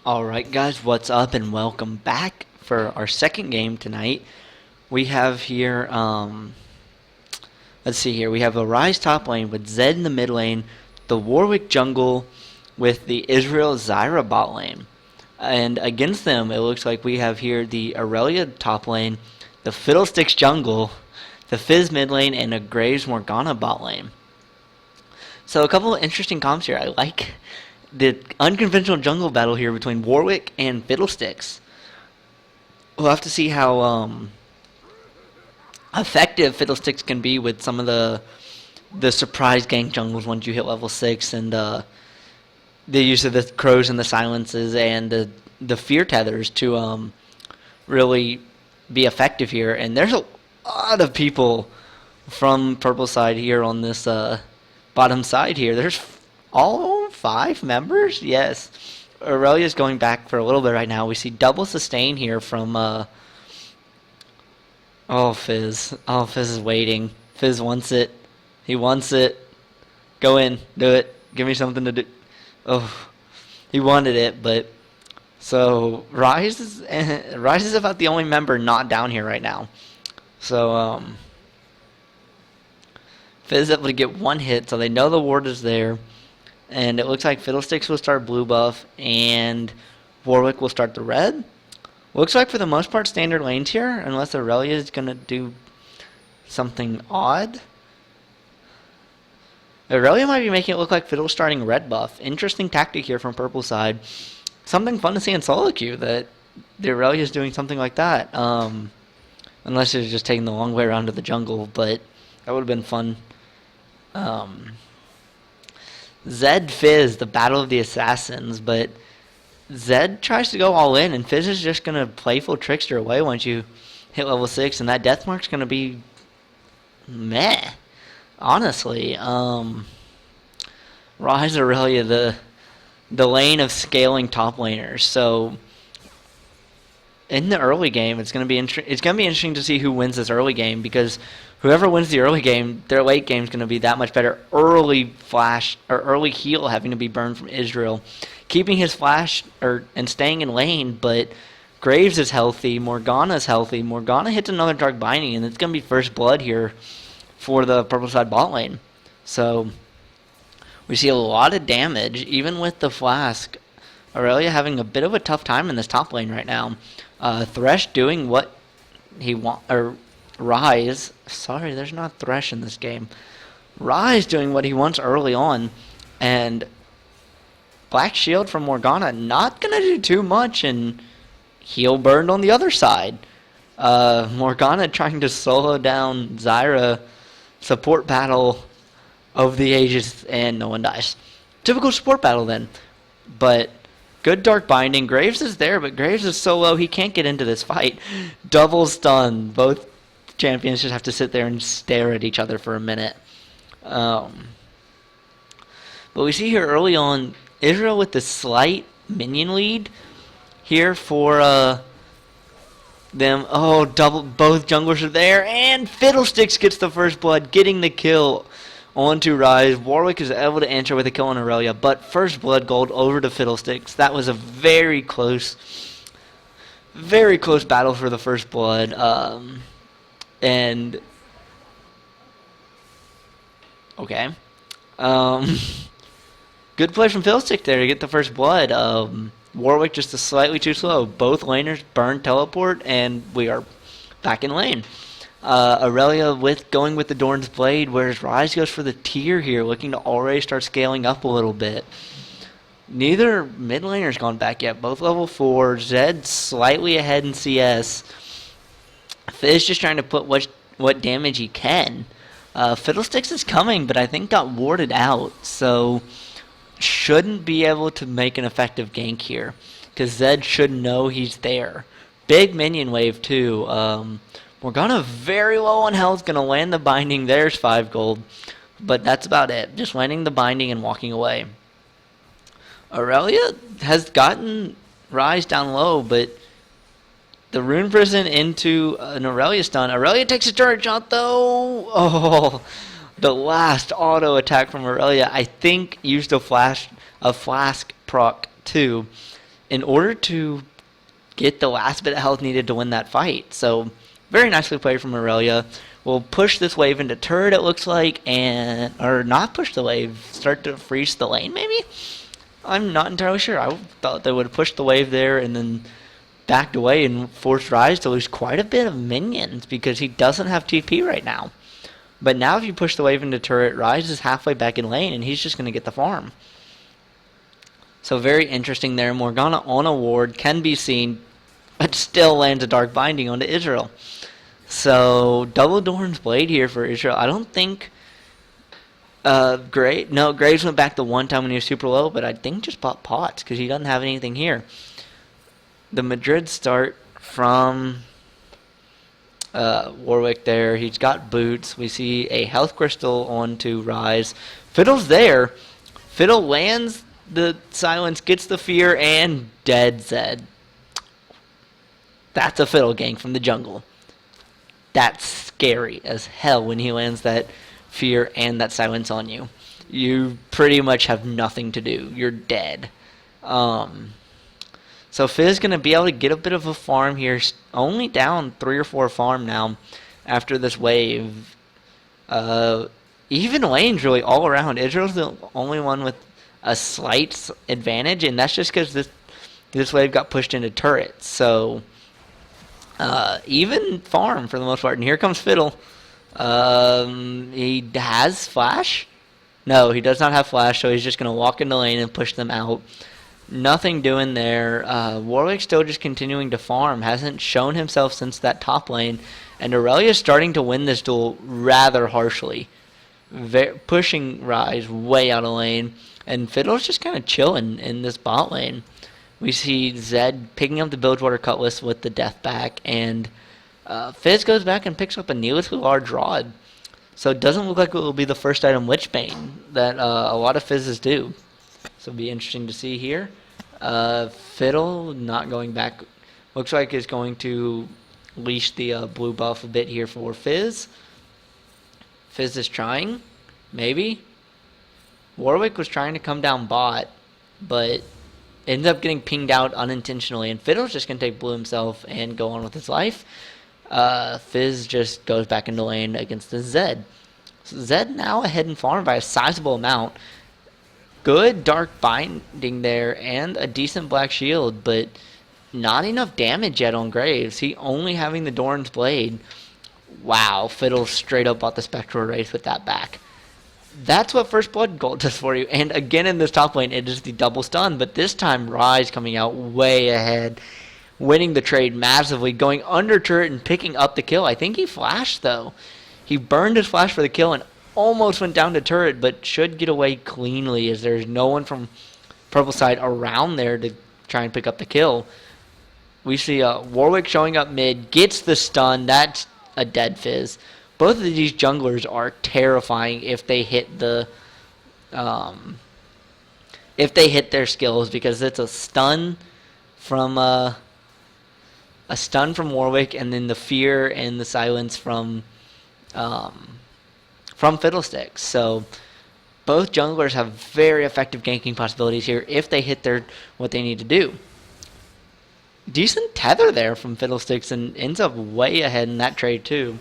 Alright guys, what's up and welcome back for our second game tonight. We have here, let's see here, we have a Ryze top lane with Zed in the mid lane, the Warwick jungle with the Israel Zyra bot lane. And against them, it looks like we have here the Aurelia top lane, the Fiddlesticks jungle, the Fizz mid lane, and a Graves Morgana bot lane. So a couple of interesting comps here. I like the unconventional jungle battle here between Warwick and Fiddlesticks. We'll have to see how effective Fiddlesticks can be with some of the surprise gank jungles once you hit level 6, and the use of the crows and the silences and the fear tethers to really be effective here. And there's a lot of people from purple side here on this bottom side here. There's all 5 members? Yes. Aurelia's going back for a little bit right now. We see double sustain here from Fizz. Oh, Fizz is waiting. Fizz wants it. He wants it. Go in. Do it. Give me something to do. Oh, he wanted it, but so Ryze is about the only member not down here right now. So Fizz is able to get 1 hit, so they know the ward is there. And it looks like Fiddlesticks will start blue buff, and Warwick will start the red. Looks like for the most part standard lanes here, unless Aurelia is going to do something odd. Aurelia might be making it look like Fiddle's starting red buff. Interesting tactic here from purple side. Something fun to see in solo queue, that the Aurelia is doing something like that. Unless it's just taking the long way around to the jungle, but that would have been fun. Zed Fizz, the battle of the assassins, but Zed tries to go all in, and Fizz is just going to playful trickster away once you hit level 6, and that death mark's going to be meh, honestly. Ryze Aurelia, the lane of scaling top laners, so in the early game, it's going to be interesting to see who wins this early game, because whoever wins the early game, their late game is going to be that much better. Early flash or early heal having to be burned from Israel, keeping his flash and staying in lane, but Graves is healthy, Morgana is healthy. Morgana hits another Dark Binding, and it's going to be first blood here for the purple side bot lane. So we see a lot of damage, even with the flask. Aurelia having a bit of a tough time in this top lane right now. Thresh doing what he wants, or Ryze, sorry, there's not Thresh in this game. Ryze doing what he wants early on, and Black Shield from Morgana not gonna do too much, and heal burned on the other side. Morgana trying to solo down Zyra, support battle of the ages, and no one dies. Typical support battle then, but good Dark Binding. Graves is there, but Graves is so low he can't get into this fight. Double stun. Both champions just have to sit there and stare at each other for a minute. But we see here early on, Israel with the slight minion lead here for them. Oh, both junglers are there, and Fiddlesticks gets the first blood, getting the kill onto Ryze. Warwick is able to answer with a kill on Aurelia, but first blood gold over to Fiddlesticks. That was a very close battle for the first blood. And okay, good play from Fiddlestick there to get the first blood. Warwick just slightly too slow. Both laners burn teleport, and we are back in lane. Aurelia going with the Dorn's Blade, whereas Ryze goes for the tier here, looking to already start scaling up a little bit. Neither mid laner's gone back yet. Both level 4. Zed slightly ahead in CS. Fizz just trying to put what damage he can. Fiddlesticks is coming, but I think got warded out, so shouldn't be able to make an effective gank here, because Zed should know he's there. Big minion wave too. Morgana very low on health, gonna land the binding. There's 5 gold, but that's about it. Just landing the binding and walking away. Aurelia has gotten Ryze down low, but the Rune Prison into an Aurelia stun. Aurelia takes a turret shot though. Oh, the last auto attack from Aurelia, I think, used a flask proc too. in order to get the last bit of health needed to win that fight. So very nicely played from Aurelia. We'll push this wave into turret, it looks like, or not push the wave, start to freeze the lane maybe? I'm not entirely sure. I thought they would have pushed the wave there and then backed away and forced Rise to lose quite a bit of minions because he doesn't have TP right now. But now if you push the wave into turret, Rise is halfway back in lane and he's just going to get the farm. So very interesting there. Morgana on a ward can be seen, but still lands a Dark Binding onto Israel. So double Doran's Blade here for Israel. I don't think Graves went back the one time when he was super low, but I think just bought pots because he doesn't have anything here. The Madrid start from Warwick there. He's got boots. We see a health crystal onto Rise. Fiddle's there. Fiddle lands the silence, gets the fear, and dead Zed. That's a Fiddle gank from the jungle. That's scary as hell when he lands that fear and that silence on you. You pretty much have nothing to do. You're dead. So Fizz going to be able to get a bit of a farm here. Only down 3 or 4 farm now after this wave. Even lanes really all around. Israel's the only one with a slight advantage, and that's just because this wave got pushed into turrets. So even farm for the most part. And here comes Fiddle. He has flash? No, he does not have flash, so he's just going to walk into lane and push them out. Nothing doing there. Warwick still just continuing to farm. Hasn't shown himself since that top lane. And Aurelia is starting to win this duel rather harshly. Pushing Rise way out of lane. And Fiddle's just kind of chilling in this bot lane. We see Zed picking up the Bilgewater Cutlass with the death back. And Fizz goes back and picks up a needlessly large rod. So it doesn't look like it will be the first item Witchbane that a lot of Fizzes do. So it'll be interesting to see here. Fiddle not going back. Looks like it's going to leash the blue buff a bit here for Fizz. Fizz is trying. Maybe. Warwick was trying to come down bot, but ended up getting pinged out unintentionally. And Fiddle's just going to take blue himself and go on with his life. Fizz just goes back into lane against the Zed. So Zed now ahead in farm by a sizable amount. Good Dark Binding there and a decent Black Shield, but not enough damage yet on Graves. He only having the Doran's Blade. Wow, Fiddle straight up bought the Spectral Wraith with that back. That's what First Blood Gold does for you. And again in this top lane, it is the double stun, but this time Rise coming out way ahead, winning the trade massively, going under turret and picking up the kill. I think he flashed, though. He burned his flash for the kill and almost went down to turret, but should get away cleanly as there's no one from purple side around there to try and pick up the kill. We see Warwick showing up mid, gets the stun. That's a dead Fizz. Both of these junglers are terrifying if they hit the their skills, because it's a stun from Warwick, and then the fear and the silence from Fiddlesticks. So both junglers have very effective ganking possibilities here if they hit what they need to do. Decent tether there from Fiddlesticks, and ends up way ahead in that trade too.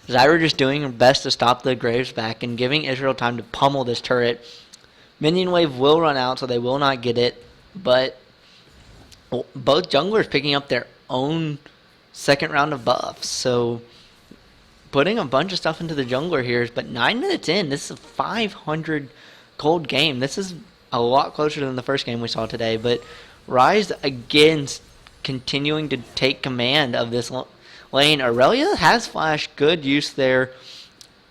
Zyra just doing her best to stop the Graves back and giving Israel time to pummel this turret. Minion wave will run out, so they will not get it, but both junglers picking up their own second round of buffs. So putting a bunch of stuff into the jungler here, but 9 minutes in, this is a 500 gold game. This is a lot closer than the first game we saw today, but Rise again continuing to take command of this lane. Aurelia has flash, good use there,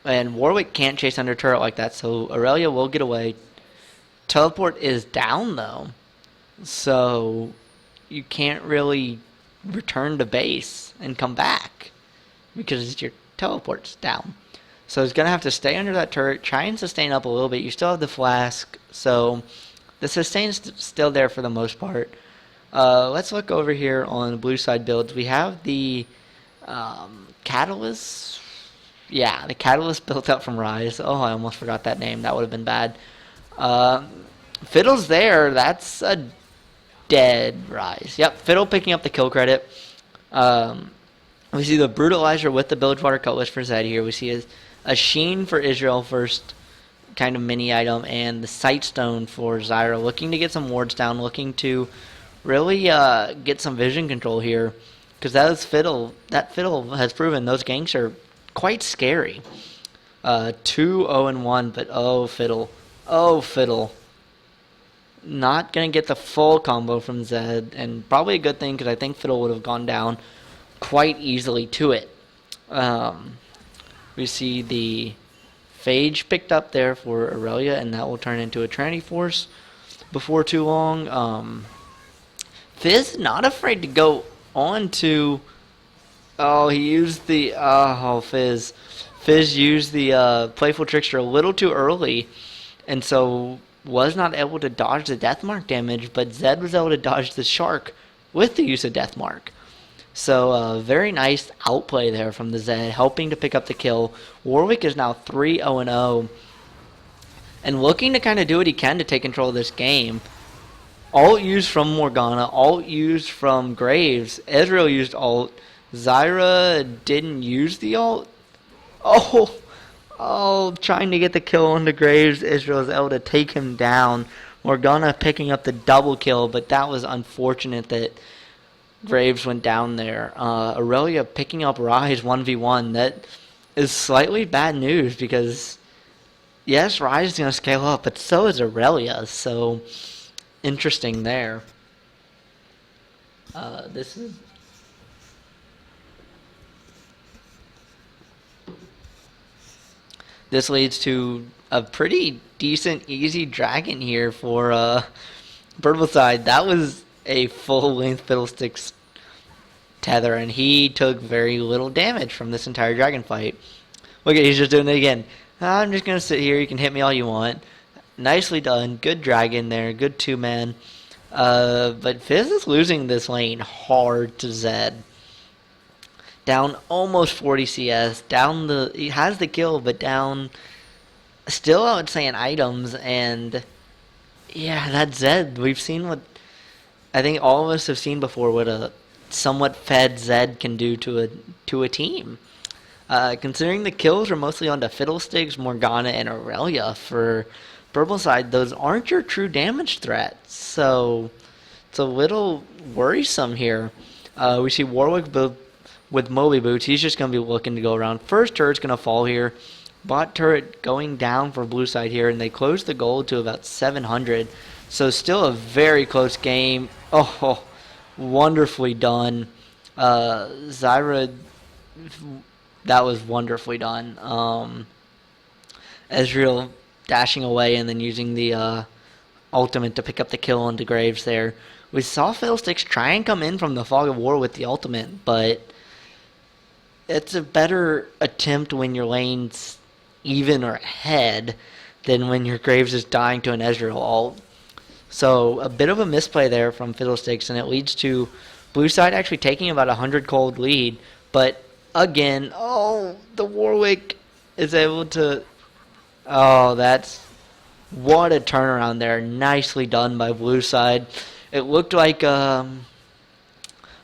and Warwick can't chase under turret like that, so Aurelia will get away. Teleport is down though, so you can't really return to base and come back because your teleport's down. So he's going to have to stay under that turret, try and sustain up a little bit. You still have the flask, so the sustain's still there for the most part. Let's look over here on the blue side builds. We have the Catalyst. Yeah, the Catalyst built up from Rise. Oh, I almost forgot that name. That would have been bad. Uh, Fiddle's there. That's a dead Rise. Yep, Fiddle picking up the kill credit. Um, we see the Brutalizer with the Bilgewater Cutlass for Zed here. We see a Sheen for Israel first kind of mini item, and the Sightstone for Zyra, looking to get some wards down, looking to really get some vision control here, because that Fiddle has proven those ganks are quite scary. 2-0-1, but Fiddle. Not going to get the full combo from Zed, and probably a good thing, because I think Fiddle would have gone down quite easily to it. We see the Phage picked up there for Aurelia, and that will turn into a Trinity Force before too long. Fizz not afraid to go on to... Oh, he used the... Fizz. Fizz used the Playful Trickster a little too early, and so was not able to dodge the Deathmark damage, but Zed was able to dodge the Shark with the use of Deathmark. So very nice outplay there from the Zed, helping to pick up the kill. Warwick is now 3-0-0, and looking to kind of do what he can to take control of this game. Ult used from Morgana, ult used from Graves, Ezreal used ult, Zyra didn't use the ult. Trying to get the kill onto Graves, Israel is able to take him down. Morgana picking up the double kill, but that was unfortunate that Graves went down there. Aurelia picking up Rise 1v1. That is slightly bad news because, yes, Rise is going to scale up, but so is Aurelia, so interesting there. This leads to a pretty decent, easy dragon here for Purpleside. That was a full-length Fiddlesticks tether, and he took very little damage from this entire dragon fight. Look at, he's just doing it again. I'm just going to sit here. You can hit me all you want. Nicely done. Good dragon there. Good two-man. But Fizz is losing this lane hard to Zed. Down almost 40 CS. He has the kill, but down still, I would say, in items. And yeah, that Zed, we've seen what I think all of us have seen before, what a somewhat fed Zed can do to a team. Considering the kills are mostly onto Fiddlesticks, Morgana, and Aurelia for Purpleside, those aren't your true damage threats. So it's a little worrisome here. We see Warwick with Moby Boots. He's just going to be looking to go around. First turret's going to fall here. Bot turret going down for blue side here, and they close the gold to about 700. So still a very close game. Oh, wonderfully done. Zyra, that was wonderfully done. Ezreal dashing away and then using the ultimate to pick up the kill onto Graves there. We saw Fiddlesticks try and come in from the Fog of War with the ultimate, but it's a better attempt when your lane's even or ahead than when your Graves is dying to an Ezreal ult. So a bit of a misplay there from Fiddlesticks, and it leads to blue side actually taking about 100 cold lead. But again, the Warwick is able to... that's... What a turnaround there. Nicely done by blue side. It looked like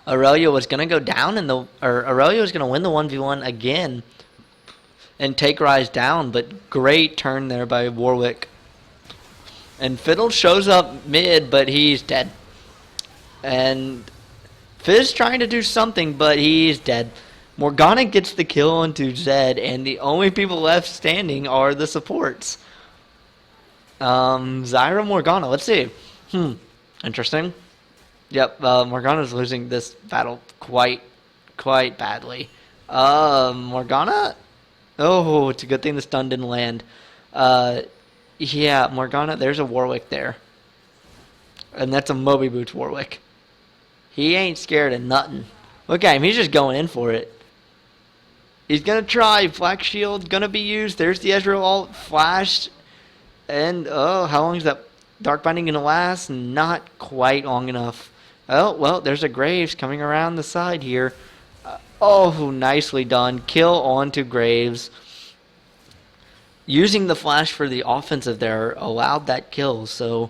Aurelia was going to go down, Aurelia was going to win the 1v1 again and take Rise down, but great turn there by Warwick. And Fiddle shows up mid, but he's dead. And Fizz trying to do something, but he's dead. Morgana gets the kill onto Zed, and the only people left standing are the supports. Zyra, Morgana, let's see. Interesting. Yep, Morgana's losing this battle quite badly. Morgana? Oh, it's a good thing the stun didn't land. Yeah, Morgana, there's a Warwick there. And that's a Moby Boots Warwick. He ain't scared of nothing. Look at him, he's just going in for it. He's gonna try. Black Shield gonna be used. There's the Ezreal ult flashed. And, how long is that Dark Binding gonna last? Not quite long enough. Oh, well, there's a Graves coming around the side here. Nicely done. Kill onto Graves. using the flash for the offensive there allowed that kill. So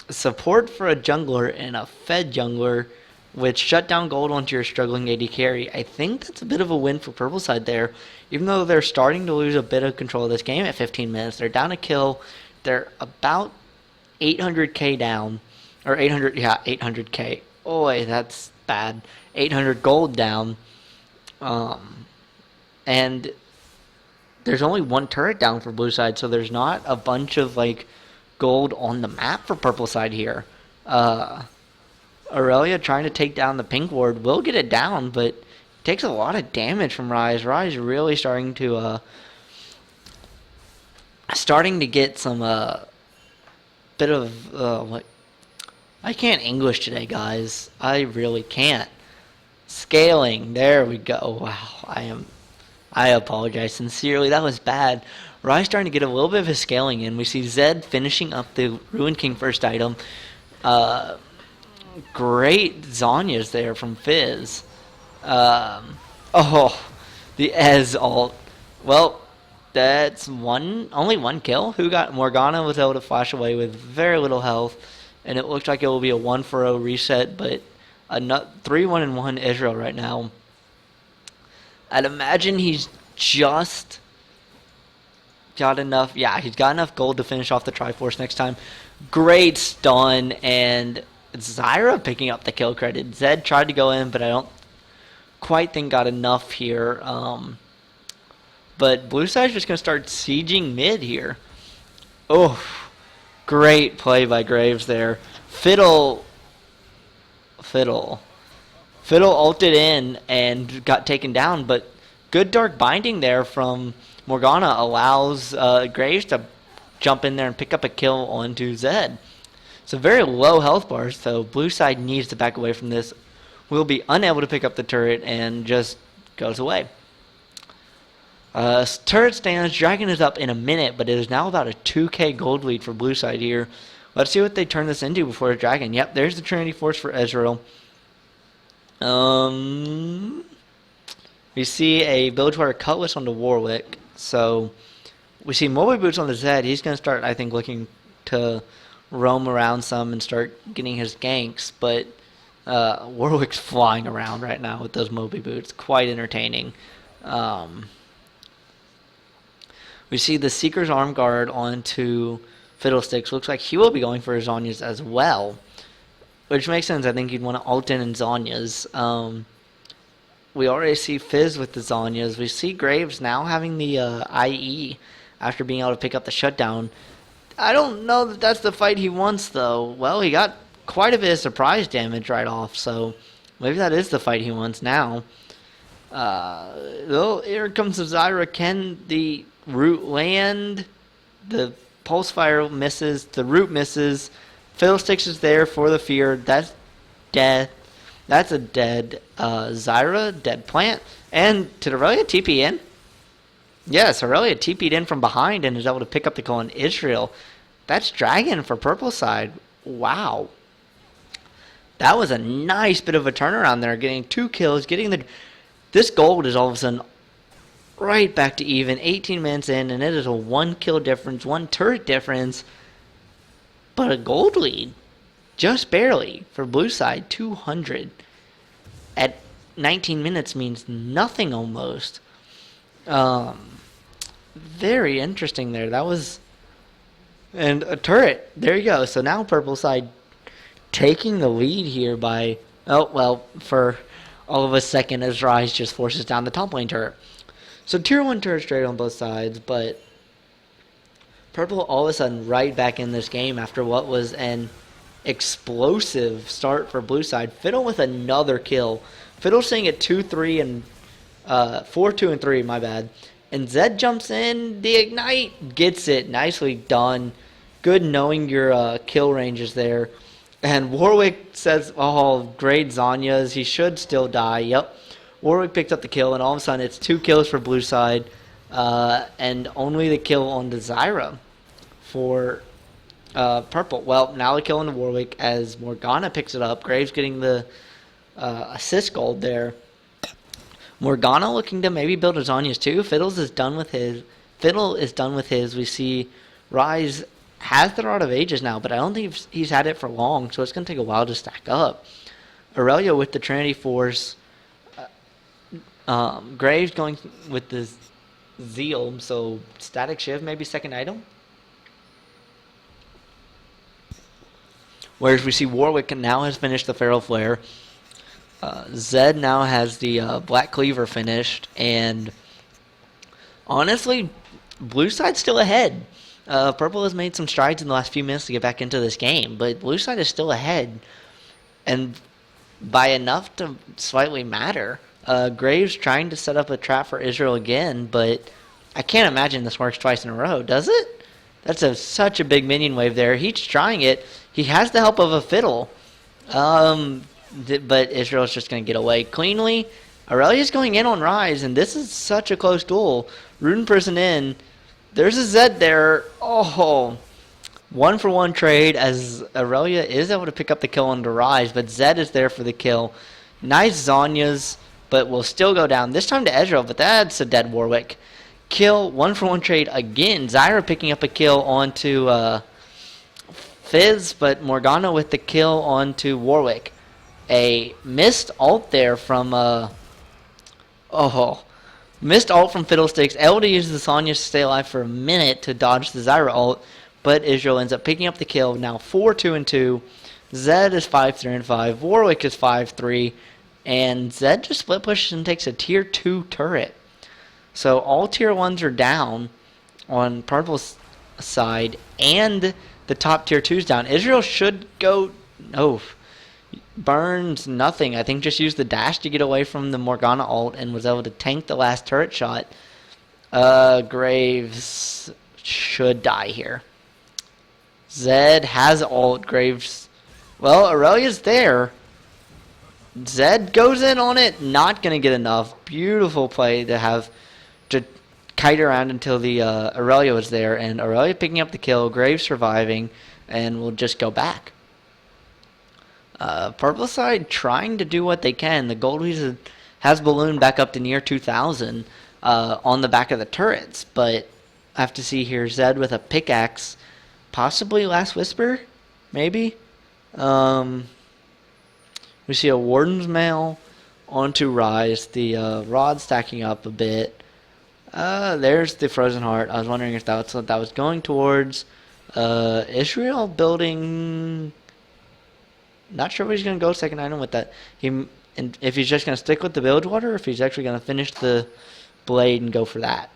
support for a jungler and a fed jungler, which shut down gold onto your struggling AD carry. I think that's a bit of a win for purple side there. Even though they're starting to lose a bit of control of this game at 15 minutes, they're down a kill. They're about 800k down, or 800, yeah, 800k. Oh, wait, that's bad. 800 gold down. And there's only one turret down for blue side, so there's not a bunch of like gold on the map for purple side here. Aurelia trying to take down the pink ward will get it down, but takes a lot of damage from Ryze. Ryze really starting to get some bit of what, I can't English today, guys. I really can't. Scaling. There we go. Wow, I apologize sincerely. That was bad. Ryze starting to get a little bit of his scaling in. We see Zed finishing up the Ruined King first item. Great Zhonya's there from Fizz. Oh, the Ez ult. Well, that's only one kill. Who got Morgana was able to flash away with very little health, and it looks like it will be a 1-for-0 reset, but a 3-1-1 Israel right now. I'd imagine he's just got enough. Yeah, he's got enough gold to finish off the Triforce next time. Great stun, and Zyra picking up the kill credit. Zed tried to go in, but I don't quite think got enough here. But blue side's just going to start sieging mid here. Oh, great play by Graves there. Fiddle ulted in and got taken down, but good dark binding there from Morgana allows Graves to jump in there and pick up a kill onto Zed. So very low health bars, so blue side needs to back away from this. Will be unable to pick up the turret and just goes away. Turret stands. Dragon is up in a minute, but it is now about a 2k gold lead for blue side here. Let's see what they turn this into before the Dragon. Yep, there's the Trinity Force for Ezreal. We see a Bilgewater Cutlass on the Warwick. So we see Moby Boots on the Zed. He's going to start, I think, looking to roam around some and start getting his ganks. But Warwick's flying around right now with those Moby Boots. Quite entertaining. We see the Seeker's Arm Guard onto Fiddlesticks. Looks like he will be going for his Zhonya's as well. Which makes sense. I think you'd want to ult in Zhonya's. We already see Fizz with the Zhonya's. We see Graves now having the IE after being able to pick up the shutdown. I don't know that that's the fight he wants, though. Well, he got quite a bit of surprise damage right off, so maybe that is the fight he wants now. Well, here comes the Zyra. Can the root land? The Pulse Fire misses. The root misses. Fiddlesticks is there for the fear. That's dead. That's a dead Zyra, dead plant. And did Aurelia TP in? Yes, Aurelia TP'd in from behind and is able to pick up the kill on Israel. That's Dragon for purple side. Wow. That was a nice bit of a turnaround there. Getting 2 kills, getting the... This gold is all of a sudden right back to even. 18 minutes in, and it is a 1 kill difference, 1 turret difference. But a gold lead. Just barely for blue side, 200 at 19 minutes means nothing almost. Very interesting there. That was, and a turret. There you go. So now purple side taking the lead here by, oh well, for all of a second as Ryze just forces down the top lane turret. So tier 1 turret straight on both sides, but purple all of a sudden right back in this game after what was an explosive start for blue side. Fiddle with another kill. Fiddle staying at 2-3 and 4-2 and 3, my bad. And Zed jumps in, the ignite, gets it. Nicely done. Good knowing your kill ranges there. And Warwick says, oh, great Zhonya's. He should still die. Yep. Warwick picked up the kill, and all of a sudden it's 2 kills for blue side. And only the kill on the Zyra for purple. Well, now the kill on the Warwick as Morgana picks it up. Graves getting the assist gold there. Morgana looking to maybe build his Zhonya's too. Fiddles is done with his Fiddle is done with his. We see Rise has the Rod of Ages now, but I don't think he's had it for long, so it's going to take a while to stack up. Aurelia with the Trinity Force. Graves going with the Zeal, so Static Shiv maybe second item. Whereas we see Warwick now has finished the Feral Flare. Zed now has the Black Cleaver finished, and honestly, blue side's still ahead. Purple has made some strides in the last few minutes to get back into this game, but blue side is still ahead, and by enough to slightly matter. Graves trying to set up a trap for Israel again, but I can't imagine this works twice in a row, does it? That's such a big minion wave there. He's trying it. He has the help of a Fiddle, but Israel's just going to get away cleanly. Aurelia's going in on Rise, and this is such a close duel. Rune Person in. There's a Zed there. Oh, 1-for-1 trade as Aurelia is able to pick up the kill on the Rise, but Zed is there for the kill. Nice Zhonya's, but will still go down. This time to Ezreal, but that's a dead Warwick. Kill, 1-for-1 trade again. Zyra picking up a kill onto Fizz, but Morgana with the kill onto Warwick. A missed ult there from missed ult from Fiddlesticks. Able to use the Sonya to stay alive for a minute to dodge the Zyra ult, but Israel ends up picking up the kill. Now 4-2-2. Zed is 5-3-5. Warwick is 5-3. And Zed just split pushes and takes a tier 2 turret. So all tier 1s are down on Purple's side, and the top tier 2's down. Israel should go... Oh, burns nothing. I think just used the dash to get away from the Morgana ult and was able to tank the last turret shot. Graves should die here. Zed has ult. Graves... Well, Aurelia's there. Zed goes in on it. Not going to get enough. Beautiful play to have to kite around until the Aurelia was there. And Aurelia picking up the kill. Graves surviving. And we'll just go back. Purple side trying to do what they can. The Goldweed has ballooned back up to near 2,000 on the back of the turrets. But I have to see here. Zed with a pickaxe. Possibly Last Whisper? Maybe? We see a Warden's Mail onto Rise. The Rod stacking up a bit. There's the Frozen Heart. I was wondering if that's what that was going towards. Israel building... Not sure what he's going to go second item with that. And if he's just going to stick with the Bilgewater, or if he's actually going to finish the Blade and go for that.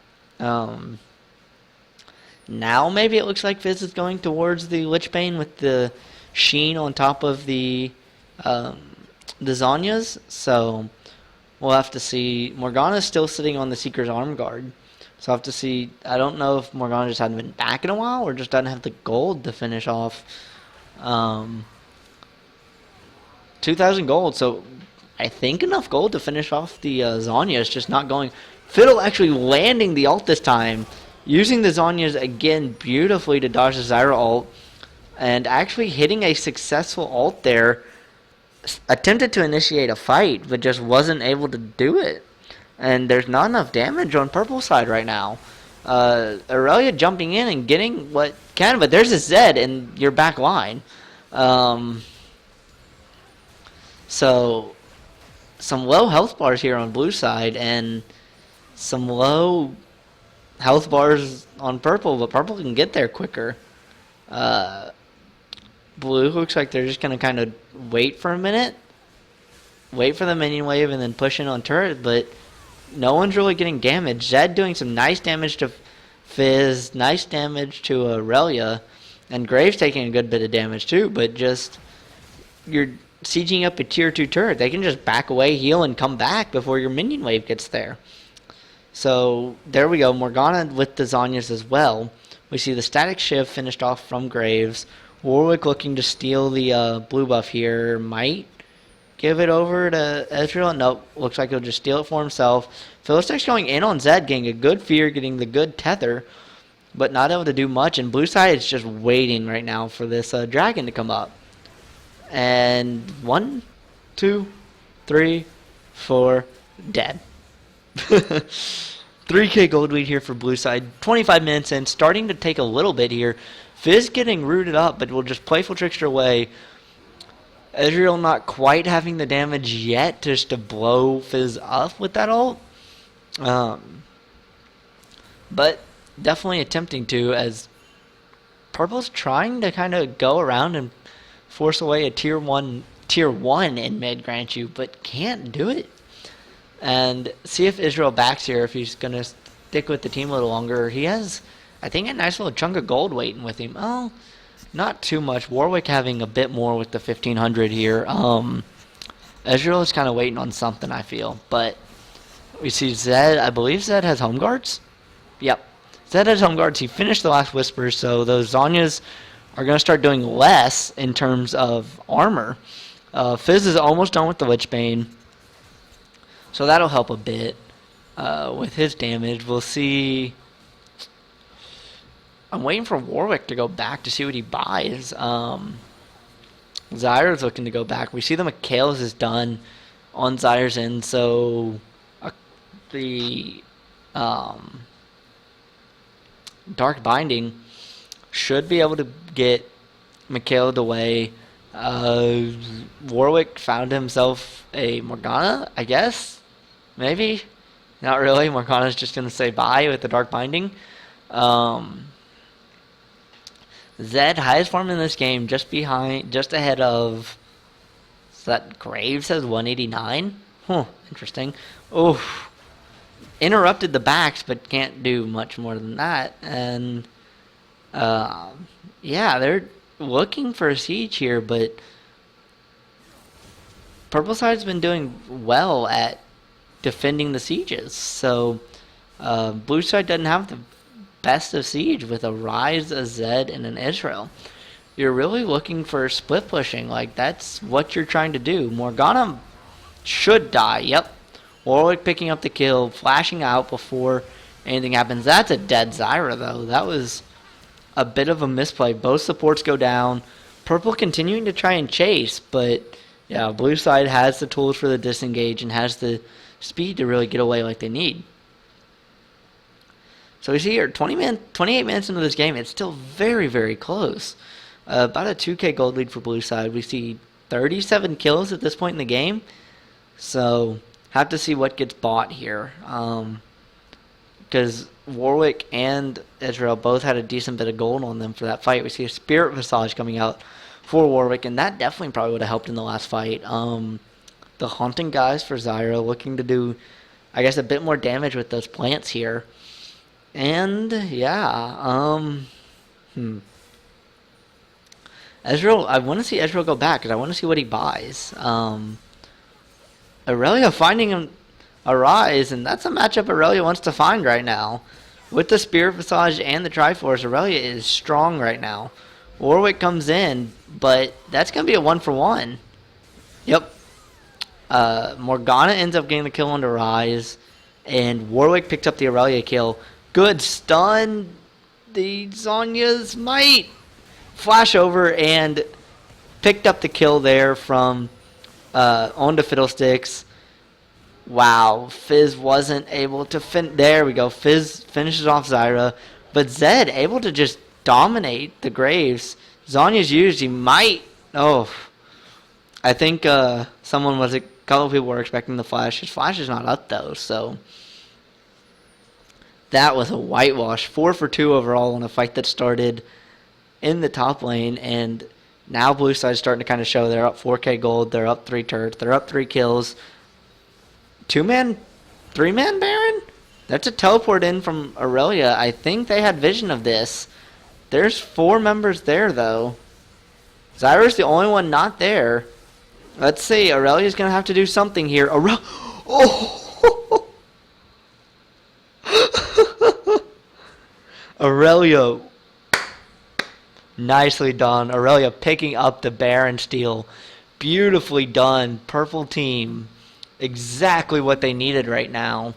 Now maybe it looks like Fizz is going towards the Lichbane with the sheen on top of the Zhonya's. So we'll have to see. Morgana's still sitting on the Seeker's Arm Guard. So I'll have to see. I don't know if Morgana just hasn't been back in a while or just doesn't have the gold to finish off. 2,000 gold. So I think enough gold to finish off the Zhonya. It's just not going. Fiddle actually landing the ult this time. Using the Zhonya's again beautifully to dodge the Zyra ult. And actually hitting a successful ult there. Attempted to initiate a fight, but just wasn't able to do it. And there's not enough damage on Purple side right now. Aurelia jumping in and getting what can, but there's a Zed in your back line. So, some low health bars here on blue side, and some low health bars on purple, but purple can get there quicker. Blue looks like they're just going to kind of wait for a minute, wait for the minion wave, and then push in on turret, but no one's really getting damage. Zed doing some nice damage to Fizz, nice damage to Aurelia, and Graves taking a good bit of damage too, but just you're sieging up a tier 2 turret. They can just back away, heal, and come back before your minion wave gets there. So there we go. Morgana with the Zhonya's as well. We see the Static Shiv finished off from Graves. Warwick looking to steal the blue buff here. Might give it over to Ezreal. Nope. Looks like he'll just steal it for himself. Philistix going in on Zed, getting a good fear, getting the good tether, but not able to do much. And blue side is just waiting right now for this dragon to come up. And 1, 2, 3, 4, dead. 3K gold lead here for blue side. 25 minutes in, starting to take a little bit here. Fizz getting rooted up, but will just playful trickster away. Ezreal not quite having the damage yet just to blow Fizz up with that ult. But definitely attempting to, as Purple's trying to kind of go around and force away a tier 1 in mid grant you, but can't do it. And see if Israel backs here, if he's going to stick with the team a little longer. He has, I think, a nice little chunk of gold waiting with him. Oh, not too much. Warwick having a bit more with the 1500 here. Ezreal is kind of waiting on something, I feel. But we see Zed. I believe Zed has home guards. Yep. Zed has home guards. He finished the last Whisper, so those Zhonya's are going to start doing less in terms of armor. Fizz is almost done with the Lich Bane, so that'll help a bit with his damage. We'll see. I'm waiting for Warwick to go back to see what he buys. Zyra's looking to go back. We see the Mikhail's is done on Zyra's end, so the Dark Binding should be able to get Mikhail away. Warwick found himself a Morgana, I guess. Maybe. Not really. Morgana's just going to say bye with the Dark Binding. Zed, highest farm in this game, just ahead of, is that Graves has 189? Huh, interesting. Oof. Interrupted the backs, but can't do much more than that. And, yeah, they're looking for a siege here, but Purple side's been doing well at defending the sieges. So, blue side doesn't have the best of siege with a Ryze, a Zed, and an Israel. You're really looking for split pushing. Like, that's what you're trying to do. Morgana should die. Yep. Warwick picking up the kill, flashing out before anything happens. That's a dead Zyra, though. That was a bit of a misplay. Both supports go down. Purple continuing to try and chase, but yeah, blue side has the tools for the disengage and has the speed to really get away like they need. So we see here, 28 minutes into this game, it's still very, very close. About a 2K gold lead for blue side. We see 37 kills at this point in the game. So, have to see what gets bought here. Because Warwick and Israel both had a decent bit of gold on them for that fight. We see a Spirit Visage coming out for Warwick, and that definitely probably would have helped in the last fight. The Haunting guys for Zyra looking to do, I guess, a bit more damage with those plants here. And, yeah, Ezreal, I want to see Ezreal go back, because I want to see what he buys. Aurelia finding him a Ryze, and that's a matchup Aurelia wants to find right now. With the Spirit Visage and the Triforce, Aurelia is strong right now. Warwick comes in, but that's going to be a 1-for-1. Yep. Morgana ends up getting the kill on the Ryze, and Warwick picks up the Aurelia kill. Good stun. The Zhonya's might flash over and picked up the kill there from onto Fiddlesticks. Wow, Fizz wasn't able to there we go. Fizz finishes off Zyra, but Zed able to just dominate the Graves. Zhonya's used. He might. Oh, I think a couple of people were expecting the flash. His flash is not up though, so that was a whitewash. 4 for 2 overall in a fight that started in the top lane, and now blue side's starting to kind of show. They're up 4K gold. They're up 3 turrets. They're up 3 kills. 2-man, 3-man Baron? That's a teleport in from Aurelia. I think they had vision of this. There's 4 members there, though. Zyra's the only one not there. Let's see. Aurelia's going to have to do something here. Oh! Aurelia. Nicely done. Aurelia picking up the Baron steal. Beautifully done. Purple team. Exactly what they needed right now.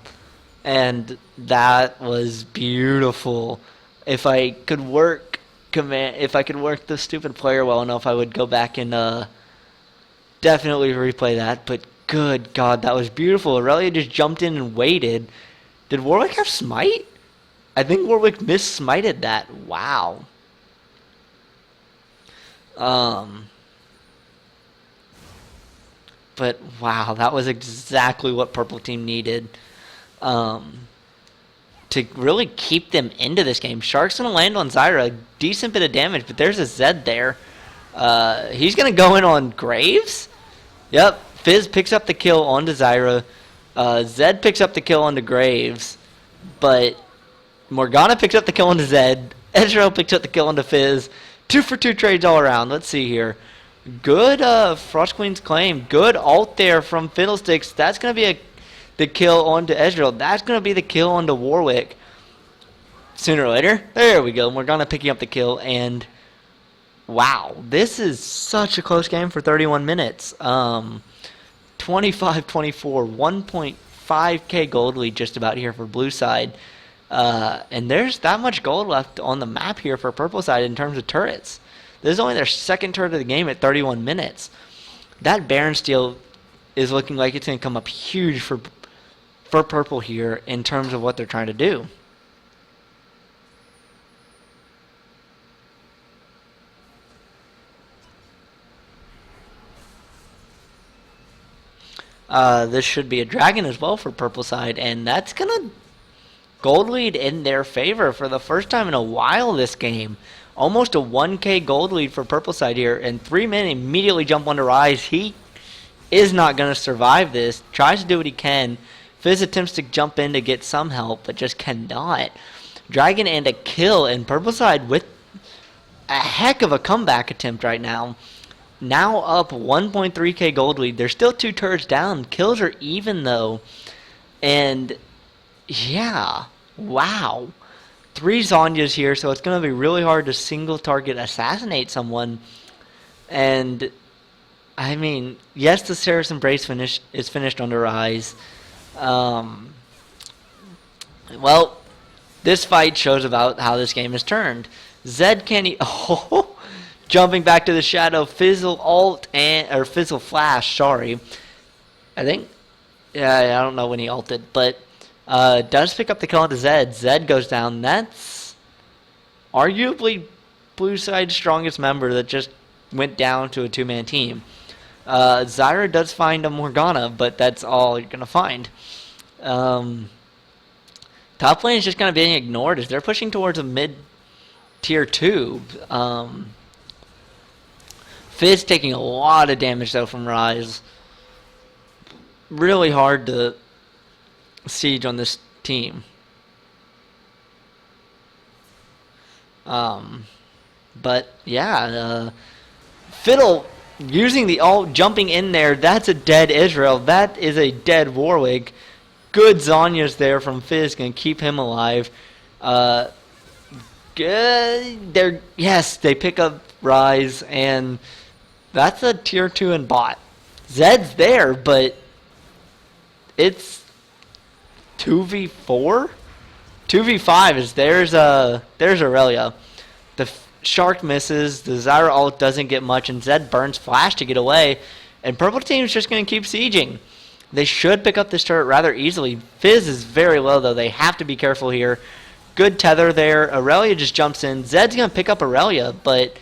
And that was beautiful. If I could work the stupid player well enough, I would go back and definitely replay that. But good God, that was beautiful. Aurelia just jumped in and waited. Did Warwick have smite? I think Warwick miss-smited that. Wow. But wow, that was exactly what purple team needed to really keep them into this game. Shark's going to land on Zyra. Decent bit of damage, but there's a Zed there. He's going to go in on Graves. Yep, Fizz picks up the kill onto Zyra. Zed picks up the kill onto Graves. But Morgana picks up the kill onto Zed. Ezreal picks up the kill onto Fizz. 2 for 2 trades all around. Let's see here. Good Frost Queen's Claim. Good ult there from Fiddlesticks. That's going to be the kill onto Ezreal. That's going to be the kill onto Warwick. Sooner or later. There we go. Morgana picking up the kill. And wow. This is such a close game for 31 minutes. 25-24. 1.5k gold lead just about here for blue side. And there's that much gold left on the map here for purple side in terms of turrets. This is only their second turret of the game at 31 minutes. That Baron steal is looking like it's going to come up huge for purple here in terms of what they're trying to do. This should be a dragon as well for purple side, and that's going to gold lead in their favor for the first time in a while this game. Almost a 1k gold lead for purple side here, and 3 men immediately jump onto Ryze. He is not going to survive this. Tries to do what he can. Fizz attempts to jump in to get some help, but just cannot. Dragon and a kill, and purple side with a heck of a comeback attempt right now. Now up 1.3k gold lead. They're still 2 turrets down. Kills are even though. And yeah, wow. 3 Zhonya's here, so it's going to be really hard to single target assassinate someone. And I mean, yes, the Seraph Embrace is finished under Ryze. Well, this fight shows about how this game is turned. Zed can't jumping back to the shadow, Fizzle ult or Fizzle flash, sorry. I think I don't know when he ulted, but does pick up the kill onto Zed. Zed goes down. That's arguably blue side's strongest member that just went down to a 2-man team. Zyra does find a Morgana, but that's all you're going to find. Top lane is just kind of being ignored as they're pushing towards a mid-tier 2. Fizz taking a lot of damage, though, from Ryze. Really hard to siege on this team. But, yeah, Fiddle using the ult, jumping in there. That's a dead Ezreal. That is a dead Warwick. Good Zhonya's there from Fizz. Going to keep him alive. Good. Yes, they pick up Ryze, and that's a tier 2 in bot. Zed's there, but it's 2v4? 2v5 is there's Aurelia. The Shark misses, the Zyra ult doesn't get much, and Zed burns Flash to get away, and purple team's just going to keep sieging. They should pick up this turret rather easily. Fizz is very low, though. They have to be careful here. Good tether there. Aurelia just jumps in. Zed's going to pick up Aurelia, but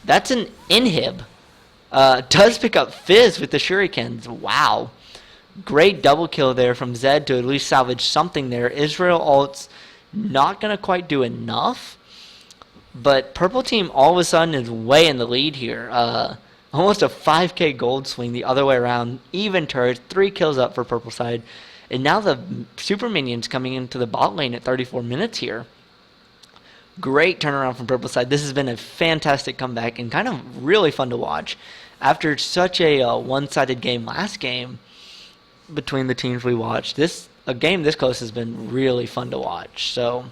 that's an inhib. Does pick up Fizz with the shurikens. Wow. Great double kill there from Zed to at least salvage something there. Ezreal ult's not going to quite do enough. But purple team all of a sudden is way in the lead here. Almost a 5k gold swing the other way around. Even turrets, 3 kills up for purple side. And now the super minions coming into the bot lane at 34 minutes here. Great turnaround from purple side. This has been a fantastic comeback and kind of really fun to watch. After such a one-sided game last game between the teams we watched, a game this close has been really fun to watch. So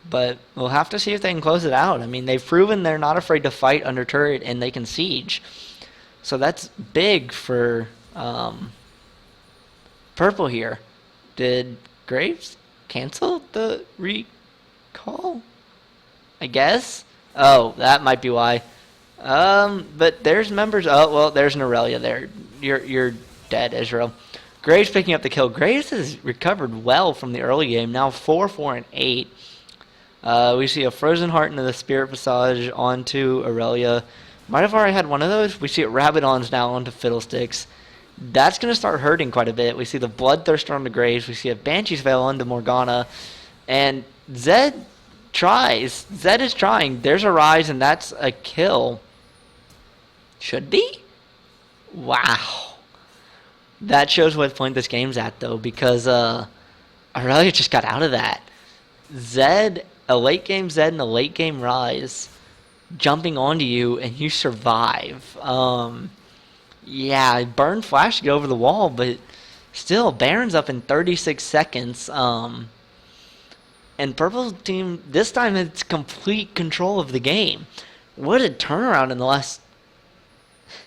but we'll have to see if they can close it out. I mean, they've proven they're not afraid to fight under turret and they can siege. So that's big for purple here. Did Graves cancel the recall? I guess. Oh, that might be why. But there's members. Oh well, there's an Aurelia there. You're dead, Israel. Graves picking up the kill. Graves has recovered well from the early game. Now 4, 4, and 8. We see a Frozen Heart into the Spirit Visage onto Aurelia. Might have already had one of those. We see it Rabadons now onto Fiddlesticks. That's going to start hurting quite a bit. We see the Bloodthirster onto Graves. We see a Banshee's Veil onto Morgana. And Zed tries. Zed is trying. There's a Rise, and that's a kill. Should be? Wow. That shows what point this game's at, though, because Aurelia just got out of that. Zed, a late game Zed and a late game Rise jumping onto you, and you survive. Yeah, Burn Flash to get over the wall, but still, Baron's up in 36 seconds. And Purple team, this time, it's complete control of the game. What a turnaround in the last...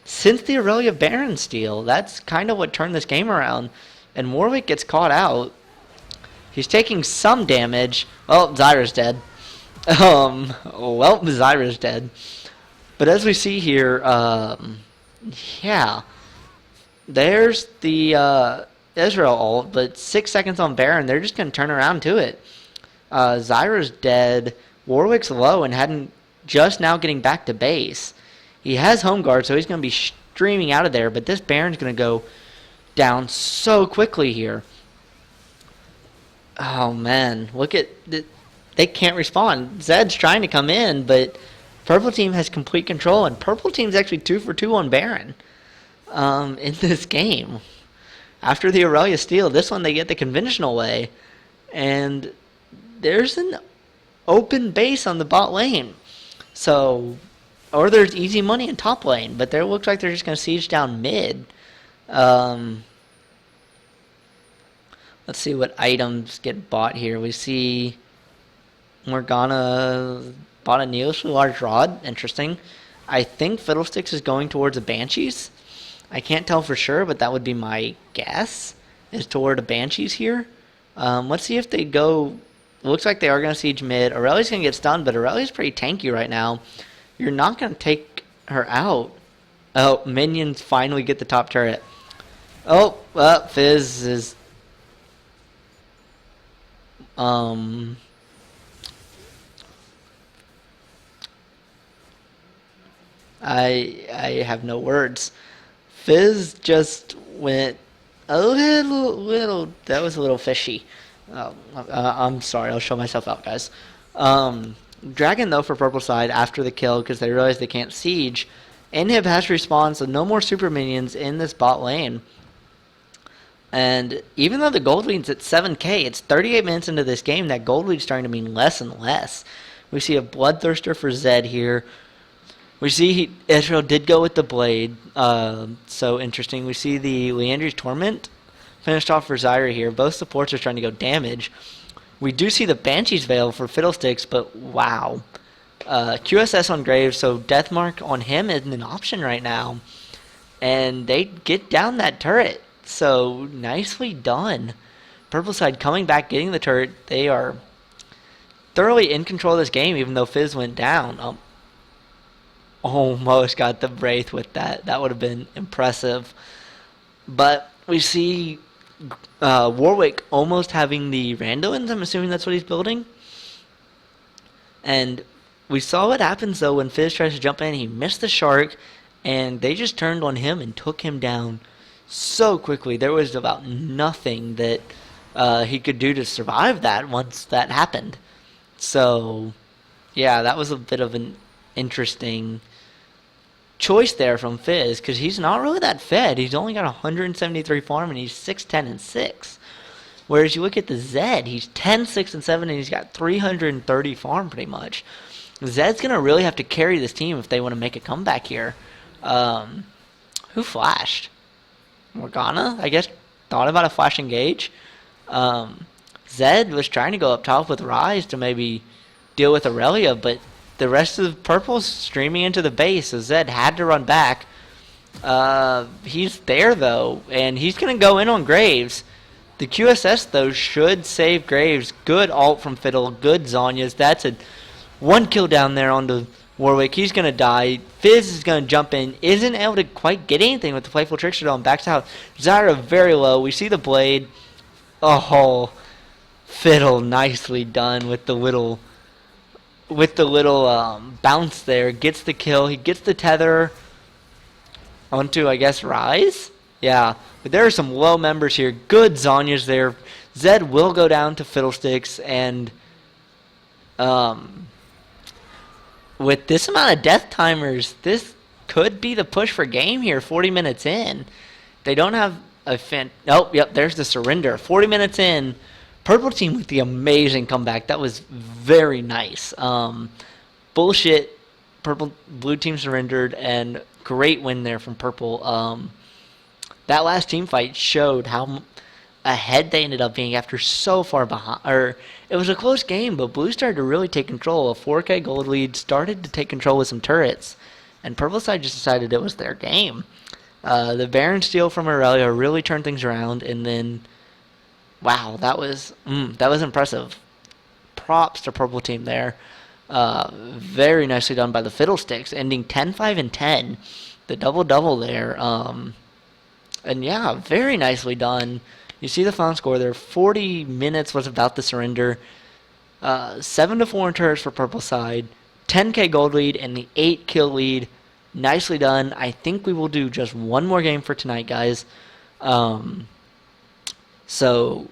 Since the Aurelia Baron steal, that's kind of what turned this game around. And Warwick gets caught out. He's taking some damage. Well, Zyra's dead. Well, Zyra's dead. But as we see here, yeah. There's the Israel ult, but 6 seconds on Baron. They're just going to turn around to it. Zyra's dead. Warwick's low and hadn't just now getting back to base. He has home guard, so he's going to be streaming out of there, but this Baron's going to go down so quickly here. Oh, man. Look at... They can't respond. Zed's trying to come in, but Purple Team has complete control, and Purple Team's actually 2 for 2 on Baron in this game. After the Aurelia steal, this one they get the conventional way, and there's an open base on the bot lane. So... Or there's easy money in top lane, but there looks like they're just going to siege down mid. Let's see what items get bought here. We see Morgana bought a needlessly large rod. Interesting. I think Fiddlesticks is going towards the Banshees. I can't tell for sure, but that would be my guess, is toward the Banshees here. Let's see if they go... Looks like they are going to siege mid. Aurelia's going to get stunned, but Aurelia's pretty tanky right now. You're not going to take her out. Oh, minions finally get the top turret. Oh, well, Fizz is... I have no words. Fizz just went a little... That was a little fishy. I'm sorry. I'll show myself out, guys. Dragon, though, for Purple side after the kill because they realize they can't siege. Inhib has respawned, so no more super minions in this bot lane. And even though the gold lead's at 7k, it's 38 minutes into this game, that gold lead's starting to mean less and less. We see a Bloodthirster for Zed here. We see Israel did go with the Blade, so interesting. We see the Liandry's Torment finished off for Zyra here. Both supports are trying to go damage. We do see the Banshee's Veil for Fiddlesticks, but wow. QSS on Graves, so Deathmark on him isn't an option right now. And they get down that turret, so nicely done. Purple side coming back, getting the turret. They are thoroughly in control of this game, even though Fizz went down. Almost got the Wraith with that. That would have been impressive. But we see... Warwick almost having the Randuins. I'm assuming that's what he's building. And we saw what happens, though, when Fizz tries to jump in. He missed the Shark, and they just turned on him and took him down so quickly. There was about nothing that he could do to survive that once that happened. So, yeah, that was a bit of an interesting choice there from Fizz, because he's not really that fed. He's only got 173 farm, and he's 6, 10, and 6. Whereas you look at the Zed, he's 10, 6, and 7, and he's got 330 farm pretty much. Zed's going to really have to carry this team if they want to make a comeback here. Who flashed? Morgana, I guess, thought about a flash engage. Zed was trying to go up top with Rise to maybe deal with Aurelia, but the rest of Purple's streaming into the base, so Zed had to run back. He's there, though, and he's going to go in on Graves. The QSS, though, should save Graves. Good ult from Fiddle, good Zhonya's. That's a 1 kill down there on the Warwick, he's going to die. Fizz is going to jump in. Isn't able to quite get anything with the Playful Trickster Dome. Backs out. Zyra very low. We see the blade. Oh, Fiddle nicely done with the little bounce there. Gets the kill. He gets the tether onto, I guess, Rise? Yeah. But there are some low members here. Good Zhonya's there. Zed will go down to Fiddlesticks, and with this amount of death timers, this could be the push for game here, 40 minutes in. They don't have a oh, yep, there's the surrender. 40 minutes in. Purple team with the amazing comeback. That was very nice. Bullshit. Blue team surrendered, and great win there from Purple. That last team fight showed how ahead they ended up being after so far behind. Or it was a close game, but Blue started to really take control. A 4K gold lead, started to take control with some turrets, and Purple side just decided it was their game. The Baron steal from Aurelia really turned things around, and then, wow, that was impressive. Props to Purple team there. Very nicely done by the Fiddlesticks, ending 10-5 and 10. The double-double there. And yeah, very nicely done. You see the final score there. 40 minutes was about the surrender. 7-4 in turrets for Purple side. 10k gold lead and the 8 kill lead. Nicely done. I think we will do just one more game for tonight, guys. So